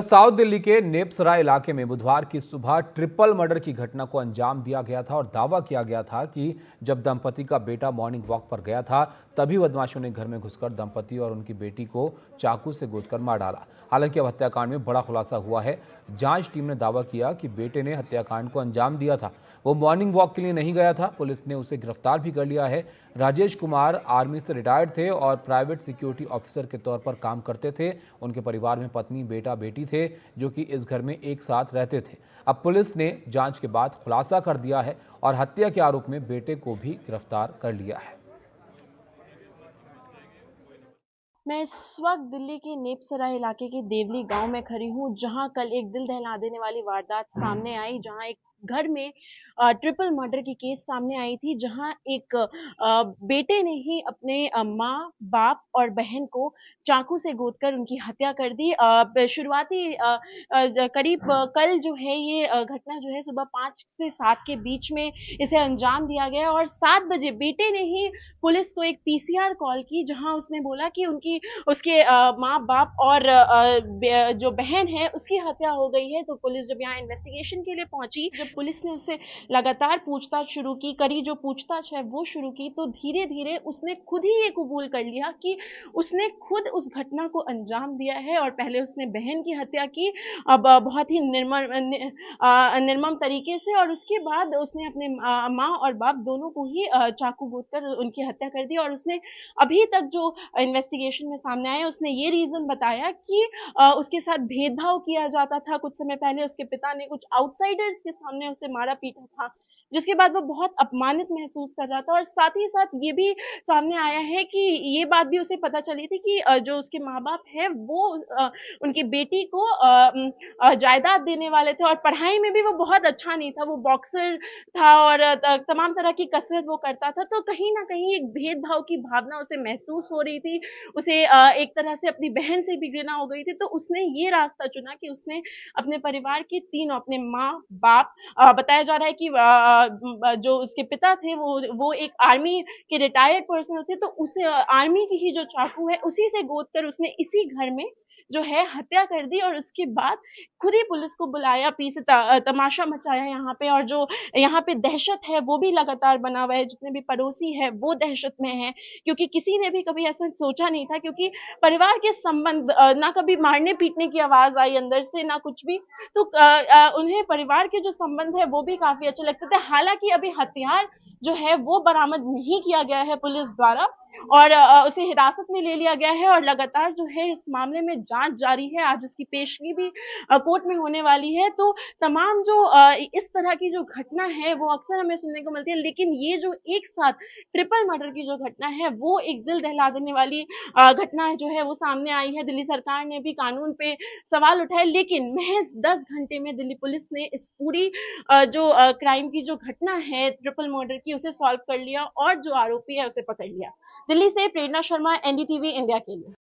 South Delhi के नेपसराय इलाके में बुधवार की सुबह ट्रिपल मर्डर की घटना को अंजाम दिया गया था और दावा किया गया था कि जब दंपति का बेटा मॉर्निंग वॉक पर गया था तभी बदमाशों ने घर में घुसकर दंपति और उनकी बेटी को चाकू से गोदकर मार डाला। हालांकि अब हत्याकांड में बड़ा खुलासा हुआ है। जांच टीम ने दावा किया कि बेटे ने हत्याकांड को अंजाम दिया था। वो मॉर्निंग वॉक के लिए नहीं गया था। पुलिस ने उसे गिरफ्तार भी कर लिया है। राजेश कुमार आर्मी से रिटायर्ड थे और प्राइवेट सिक्योरिटी ऑफिसर के तौर पर काम करते थे। उनके परिवार में पत्नी बेटा बेटी थे जो कि इस घर में एक साथ रहते थे। अब पुलिस ने जांच के बाद खुलासा कर दिया है और हत्या के आरोप में बेटे को भी गिरफ्तार कर लिया है। मैं इस वक्त दिल्ली के नेपसराय इलाके के देवली गांव में खड़ी हूं, जहां कल एक दिल दहला देने वाली वारदात सामने आई, जहां एक घर में ट्रिपल मर्डर की केस सामने आई थी, जहां एक बेटे ने ही अपने माँ, बाप और बहन को चाकू से गोदकर उनकी हत्या कर दी। शुरुआती करीब कल जो है ये घटना जो है सुबह 5 से 7 के बीच में इसे अंजाम दिया गया और 7 बजे बेटे ने ही पुलिस को एक पीसीआर कॉल की, जहां उसने बोला कि उसके माँ बाप और जो बहन है उसकी हत्या हो गई है। तो पुलिस जब यहाँ इन्वेस्टिगेशन के लिए पहुंची, जब पुलिस ने उससे लगातार पूछताछ शुरू की, जो पूछताछ है वो शुरू की, तो धीरे धीरे उसने खुद ही ये कबूल कर लिया कि उसने खुद उस घटना को अंजाम दिया है। और पहले उसने बहन की हत्या की, अब बहुत ही निर्मम तरीके से, और उसके बाद उसने अपने माँ और बाप दोनों को ही चाकू गोदकर उनकी हत्या कर दी। और उसने अभी तक जो इन्वेस्टिगेशन में सामने आया, उसने ये रीजन बताया कि उसके साथ भेदभाव किया जाता था। कुछ समय पहले उसके पिता ने कुछ आउटसाइडर्स के सामने उसे मारा पीटा था, जिसके बाद वो बहुत अपमानित महसूस कर रहा था। और साथ ही साथ ये भी सामने आया है कि ये बात भी उसे पता चली थी कि जो उसके माँ बाप है वो उनकी बेटी को जायदाद देने वाले थे, और पढ़ाई में भी वो बहुत अच्छा नहीं था। वो बॉक्सर था और तमाम तरह की कसरत वो करता था। तो कहीं ना कहीं एक भेदभाव की भावना उसे महसूस हो रही थी। उसे एक तरह से अपनी बहन से भी घृणा हो गई थी। तो उसने ये रास्ता चुना कि उसने अपने परिवार के तीनों, अपने माँ, बाप, बताया जा रहा है कि जो उसके पिता थे वो एक आर्मी के रिटायर्ड पर्सन थे, तो उसे आर्मी की ही जो चाकू है उसी से गोदकर उसने इसी घर में जो है हत्या कर दी। और उसके बाद खुद ही पुलिस को बुलाया, पीछे तमाशा मचाया यहाँ पे, और जो यहाँ पे दहशत है वो भी लगातार बना हुआ है। जितने भी पड़ोसी है वो दहशत में है, क्योंकि किसी ने भी कभी ऐसा सोचा नहीं था, क्योंकि परिवार के संबंध ना कभी मारने पीटने की आवाज आई अंदर से, ना कुछ भी। तो उन्हें परिवार के जो संबंध है वो भी काफी अच्छे लगते थे। हालांकि अभी हथियार जो है वो बरामद नहीं किया गया है पुलिस द्वारा, और उसे हिरासत में ले लिया गया है, और लगातार जो है इस मामले में जांच जारी है। आज उसकी पेशगी भी कोर्ट में होने वाली है। तो तमाम जो इस तरह की जो घटना है वो अक्सर हमें सुनने को मिलती है, लेकिन ये जो एक साथ ट्रिपल मर्डर की जो घटना है वो एक दिल दहला देने वाली घटना जो है वो सामने आई है। दिल्ली सरकार ने भी कानून पे सवाल उठाए, लेकिन महज 10 घंटे में दिल्ली पुलिस ने इस पूरी जो क्राइम की जो घटना है ट्रिपल मर्डर की उसे सॉल्व कर लिया और जो आरोपी है उसे पकड़ लिया। दिल्ली से प्रेरणा शर्मा, एनडीटीवी इंडिया के लिए।